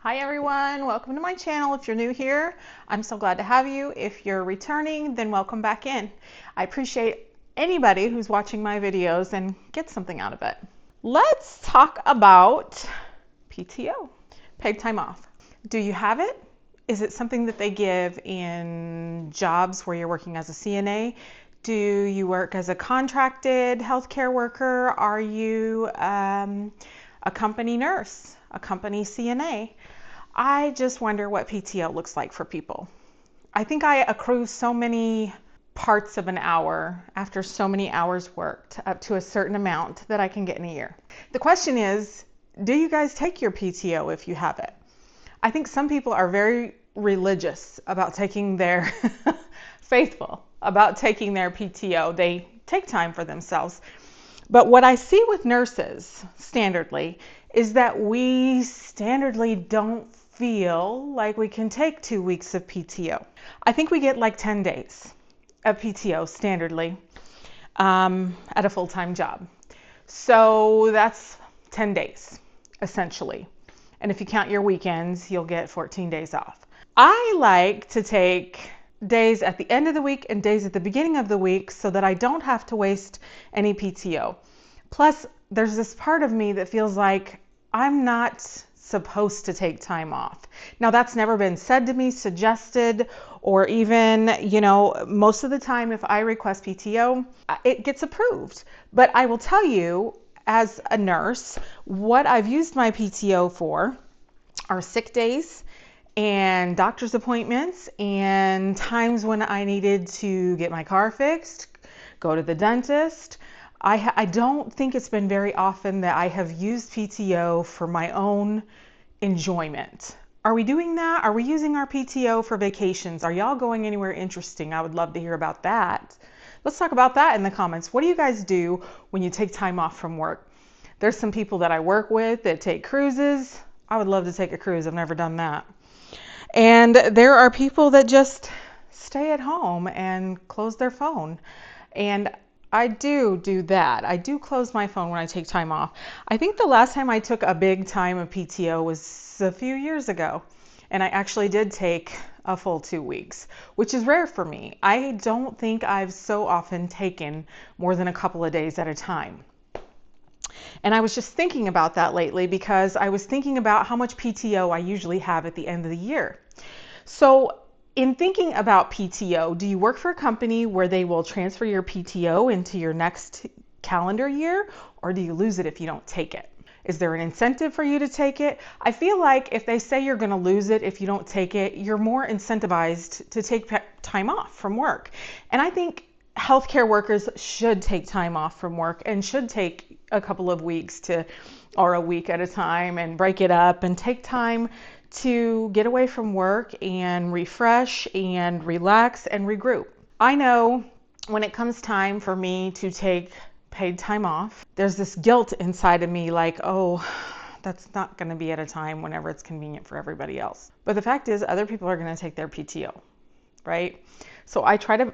Hi everyone, welcome to my channel. If you're new here, I'm so glad to have you. If you're returning, then welcome back in. I appreciate anybody who's watching my videos and gets something out of it. Let's talk about PTO, paid time off. Do you have it? Is it something that they give in jobs where you're working as a CNA? Do you work as a contracted healthcare worker? Are you a company nurse, a company CNA? I just wonder what PTO looks like for people. I think I accrue so many parts of an hour after so many hours worked up to a certain amount that I can get in a year. The question is, do you guys take your PTO if you have it? I think some people are very religious about taking their faithful about taking their PTO. They take time for themselves. But what I see with nurses standardly is that we standardly don't feel like we can take 2 weeks of PTO. I think we get like 10 days of PTO standardly at a full-time job. So that's 10 days essentially. And if you count your weekends, you'll get 14 days off. I like to take days at the end of the week and days at the beginning of the week so that I don't have to waste any PTO. Plus, there's this part of me that feels like I'm not supposed to take time off. Now, that's never been said to me, suggested, or even, most of the time if I request PTO, it gets approved. But I will tell you, as a nurse, what I've used my PTO for are sick days and doctor's appointments and times when I needed to get my car fixed, go to the dentist. I don't think it's been very often that I have used PTO for my own enjoyment. Are we doing that? Are we using our PTO for vacations? Are y'all going anywhere interesting? I would love to hear about that. Let's talk about that in the comments. What do you guys do when you take time off from work? There's some people that I work with that take cruises. I would love to take a cruise. I've never done that. And there are people that just stay at home and close their phone. And I do that. I do close my phone when I take time off. I think the last time I took a big time of PTO was a few years ago. And I actually did take a full 2 weeks, which is rare for me. I don't think I've so often taken more than a couple of days at a time. And I was just thinking about that lately because I was thinking about how much PTO I usually have at the end of the year. So in thinking about PTO, do you work for a company where they will transfer your PTO into your next calendar year, or do you lose it if you don't take it? Is there an incentive for you to take it? I feel like if they say you're going to lose it if you don't take it, you're more incentivized to take time off from work. And I think healthcare workers should take time off from work and should take a couple of weeks or a week at a time and break it up and take time to get away from work and refresh and relax and regroup. I know when it comes time for me to take paid time off, there's this guilt inside of me like, oh, that's not going to be at a time whenever it's convenient for everybody else. But the fact is, other people are going to take their PTO, right? So I try to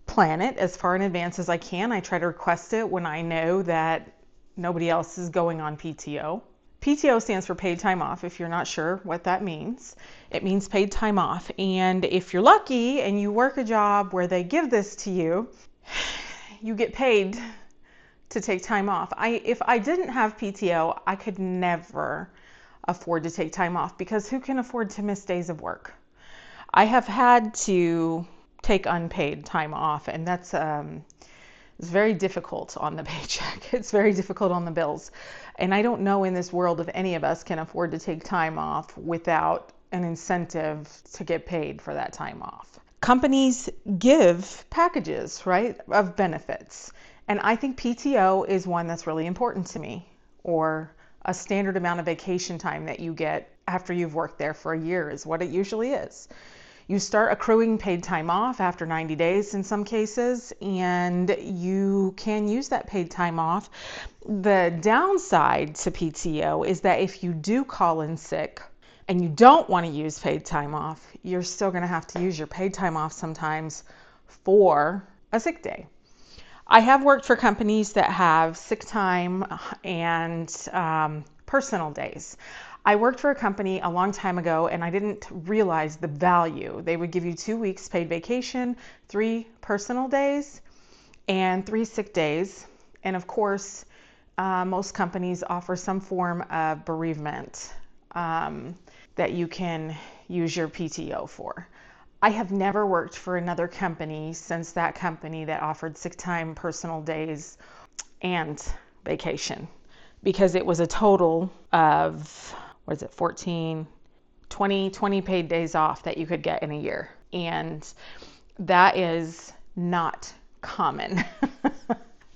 plan it as far in advance as I can. I try to request it when I know that nobody else is going on PTO. PTO stands for paid time off. If you're not sure what that means, it means paid time off. And if you're lucky and you work a job where they give this to you, you get paid to take time off. If I didn't have PTO, I could never afford to take time off because who can afford to miss days of work? I have had to take unpaid time off, and that's it's very difficult on the paycheck. It's very difficult on the bills. And I don't know in this world if any of us can afford to take time off without an incentive to get paid for that time off. Companies give packages, right, of benefits. And I think PTO is one that's really important to me, or a standard amount of vacation time that you get after you've worked there for a year is what it usually is. You start accruing paid time off after 90 days in some cases, and you can use that paid time off. The downside to PTO is that if you do call in sick and you don't want to use paid time off, you're still going to have to use your paid time off sometimes for a sick day. I have worked for companies that have sick time and personal days. I worked for a company a long time ago and I didn't realize the value. They would give you 2 weeks paid vacation, 3 personal days, and 3 sick days. And of course, most companies offer some form of bereavement that you can use your PTO for. I have never worked for another company since that company that offered sick time, personal days, and vacation, because it was a total of, 14, 20 paid days off that you could get in a year. And that is not common,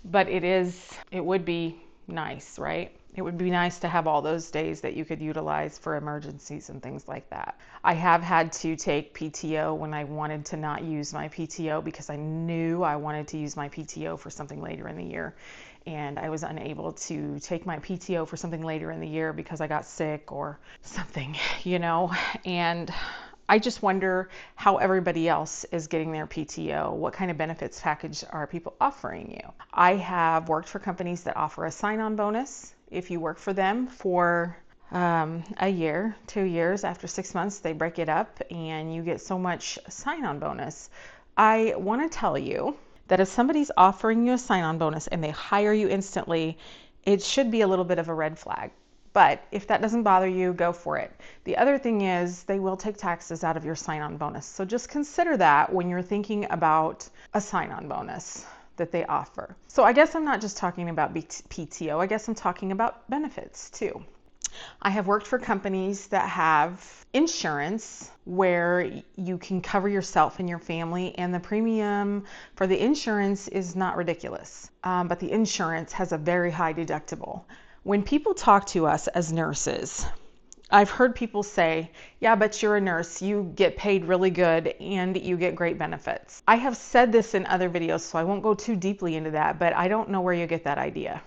but it would be nice, right? It would be nice to have all those days that you could utilize for emergencies and things like that. I have had to take PTO when I wanted to not use my PTO because I knew I wanted to use my PTO for something later in the year. And I was unable to take my PTO for something later in the year because I got sick or something, and I just wonder how everybody else is getting their PTO. What kind of benefits package are people offering you? I have worked for companies that offer a sign-on bonus. If you work for them for a year, 2 years, after 6 months, they break it up and you get so much sign-on bonus. I want to tell you that if somebody's offering you a sign-on bonus and they hire you instantly, it should be a little bit of a red flag. But if that doesn't bother you, go for it. The other thing is they will take taxes out of your sign-on bonus. So just consider that when you're thinking about a sign-on bonus that they offer. So I guess I'm not just talking about PTO. I guess I'm talking about benefits too. I have worked for companies that have insurance where you can cover yourself and your family, and the premium for the insurance is not ridiculous, but the insurance has a very high deductible. When people talk to us as nurses, I've heard people say, yeah, but you're a nurse, you get paid really good and you get great benefits. I have said this in other videos, so I won't go too deeply into that, but I don't know where you get that idea.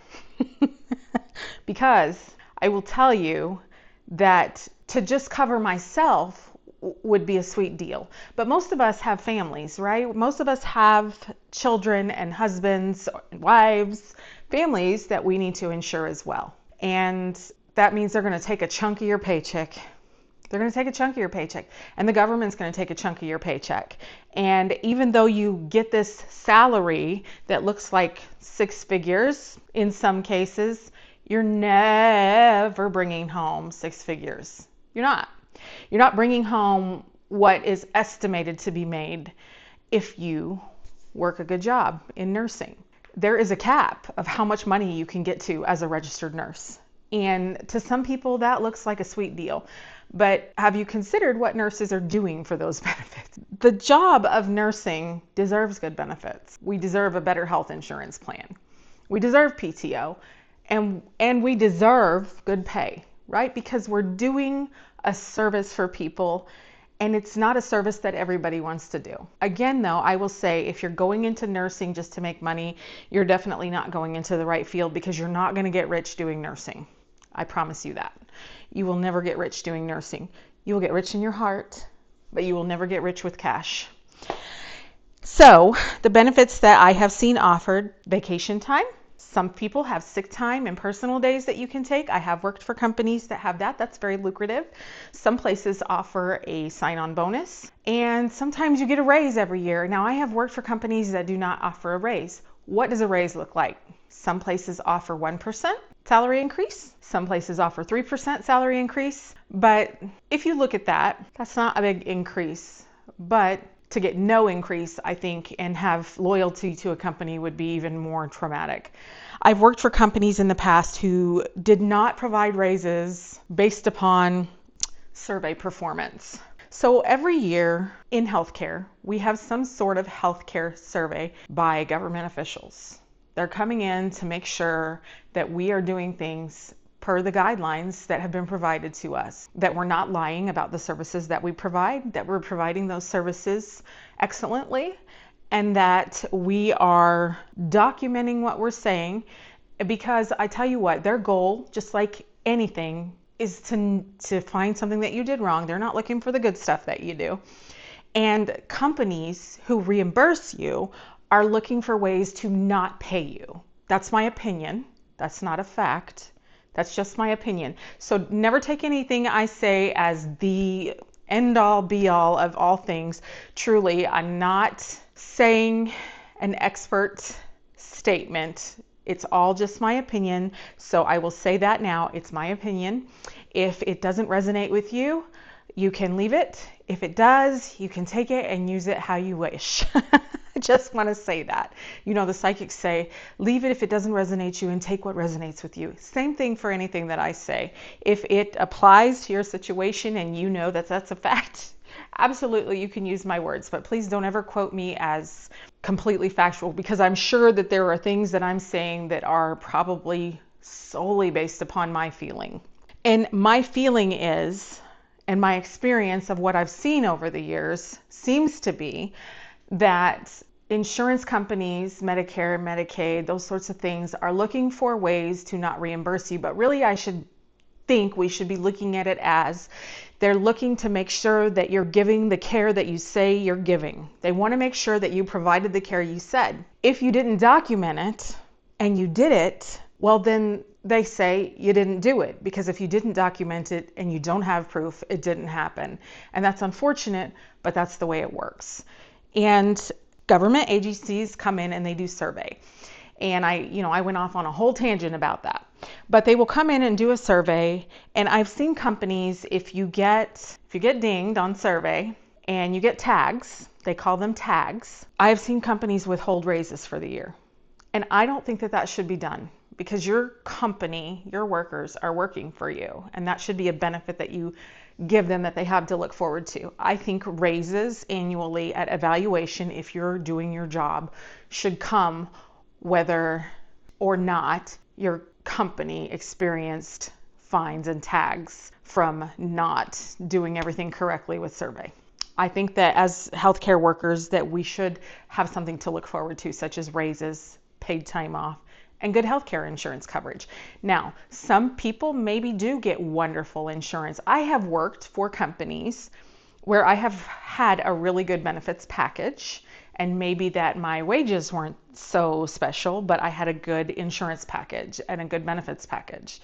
Because I will tell you that to just cover myself would be a sweet deal. But most of us have families, right? Most of us have children and husbands and wives, families that we need to insure as well. And that means they're going to take a chunk of your paycheck. They're going to take a chunk of your paycheck, and the government's going to take a chunk of your paycheck. And even though you get this salary that looks like 6 figures in some cases, you're never bringing home 6 figures. You're not. You're not bringing home what is estimated to be made if you work a good job in nursing. There is a cap of how much money you can get to as a registered nurse. And to some people, that looks like a sweet deal. But have you considered what nurses are doing for those benefits? The job of nursing deserves good benefits. We deserve a better health insurance plan. We deserve PTO. And we deserve good pay, right? Because we're doing a service for people, and it's not a service that everybody wants to do. Again, though, I will say if you're going into nursing just to make money, you're definitely not going into the right field, because you're not going to get rich doing nursing. I promise you that. You will never get rich doing nursing. You will get rich in your heart, but you will never get rich with cash. So the benefits that I have seen offered: vacation time. Some people have sick time and personal days that you can take. I have worked for companies that have that. That's very lucrative. Some places offer a sign-on bonus, and sometimes you get a raise every year. Now, I have worked for companies that do not offer a raise. What does a raise look like? Some places offer 1% salary increase. Some places offer 3% salary increase. But if you look at that, that's not a big increase. But to get no increase, I think, and have loyalty to a company would be even more traumatic. I've worked for companies in the past who did not provide raises based upon survey performance. So every year in healthcare, we have some sort of healthcare survey by government officials. They're coming in to make sure that we are doing things per the guidelines that have been provided to us, that we're not lying about the services that we provide, that we're providing those services excellently, and that we are documenting what we're saying. Because I tell you what, their goal, just like anything, is to find something that you did wrong. They're not looking for the good stuff that you do. And companies who reimburse you are looking for ways to not pay you. That's my opinion. That's not a fact. That's just my opinion. So never take anything I say as the end all be all of all things. Truly, I'm not saying an expert statement. It's all just my opinion. So I will say that now. It's my opinion. If it doesn't resonate with you, you can leave it. If it does, you can take it and use it how you wish. I just want to say that. You know, the psychics say, leave it if it doesn't resonate you and take what resonates with you. Same thing for anything that I say. If it applies to your situation and you know that that's a fact, absolutely you can use my words, but please don't ever quote me as completely factual, because I'm sure that there are things that I'm saying that are probably solely based upon my feeling. And my feeling is, and my experience of what I've seen over the years seems to be that insurance companies, Medicare, Medicaid, those sorts of things are looking for ways to not reimburse you. But really, I should think we should be looking at it as they're looking to make sure that you're giving the care that you say you're giving. They want to make sure that you provided the care you said. If you didn't document it and you did it, well, then they say you didn't do it, because if you didn't document it and you don't have proof, it didn't happen. And that's unfortunate, but that's the way it works. And government agencies come in and they do survey. And I went off on a whole tangent about that. But they will come in and do a survey. And I've seen companies, if you get dinged on survey and you get tags, they call them tags. I've seen companies withhold raises for the year. And I don't think that that should be done, because your company, your workers are working for you. And that should be a benefit that you give them that they have to look forward to. I think raises annually at evaluation, if you're doing your job, should come whether or not your company experienced fines and tags from not doing everything correctly with survey. I think that as healthcare workers that we should have something to look forward to, such as raises, paid time off, and good healthcare insurance coverage. Now, some people maybe do get wonderful insurance. I have worked for companies where I have had a really good benefits package, and maybe that my wages weren't so special, but I had a good insurance package and a good benefits package.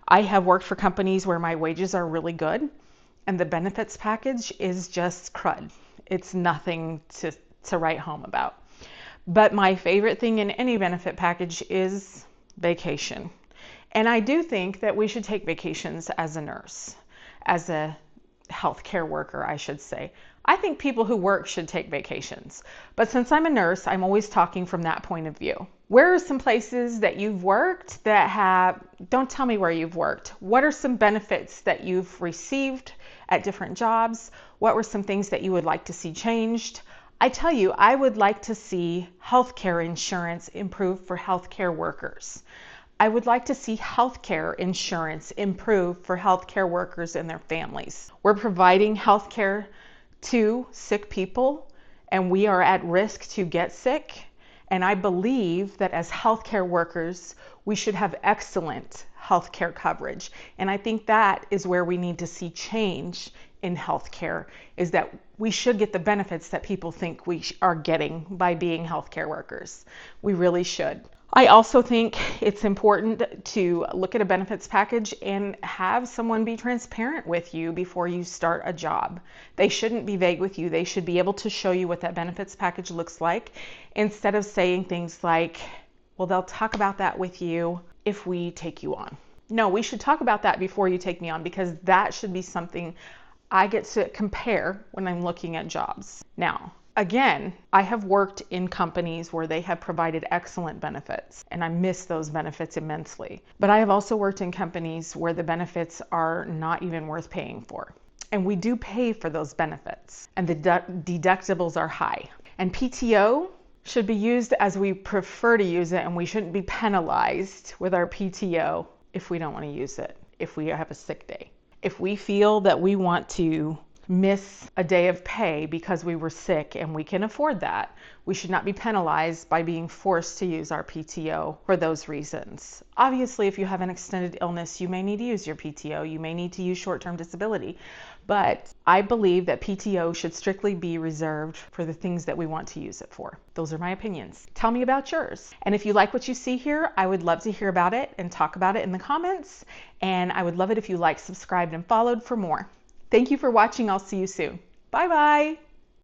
I have worked for companies where my wages are really good and the benefits package is just crud. It's nothing to write home about. But my favorite thing in any benefit package is vacation. And I do think that we should take vacations as a nurse, as a healthcare worker, I should say. I think people who work should take vacations. But since I'm a nurse, I'm always talking from that point of view. Where are some places that you've worked that don't tell me where you've worked. What are some benefits that you've received at different jobs? What were some things that you would like to see changed? I tell you, I would like to see healthcare insurance improve for healthcare workers. I would like to see healthcare insurance improve for healthcare workers and their families. We're providing healthcare to sick people, and we are at risk to get sick. And I believe that as healthcare workers, we should have excellent healthcare coverage. And I think that is where we need to see change in healthcare, is that we should get the benefits that people think we are getting by being healthcare workers. We really should. I also think it's important to look at a benefits package and have someone be transparent with you before you start a job. They shouldn't be vague with you. They should be able to show you what that benefits package looks like, instead of saying things like, well, they'll talk about that with you if we take you on. No, we should talk about that before you take me on, because that should be something I get to compare when I'm looking at jobs. Now, again, I have worked in companies where they have provided excellent benefits, and I miss those benefits immensely. But I have also worked in companies where the benefits are not even worth paying for. And we do pay for those benefits, and the deductibles are high. And PTO should be used as we prefer to use it, and we shouldn't be penalized with our PTO if we don't want to use it, if we have a sick day. If we feel that we want to miss a day of pay because we were sick and we can afford that. We should not be penalized by being forced to use our PTO for those reasons. Obviously, if you have an extended illness, you may need to use your PTO. You may need to use short-term disability. But I believe that PTO should strictly be reserved for the things that we want to use it for. Those are my opinions. Tell me about yours. And if you like what you see here, I would love to hear about it and talk about it in the comments. And I would love it if you liked, subscribed, and followed for more. Thank you for watching. I'll see you soon. Bye-bye.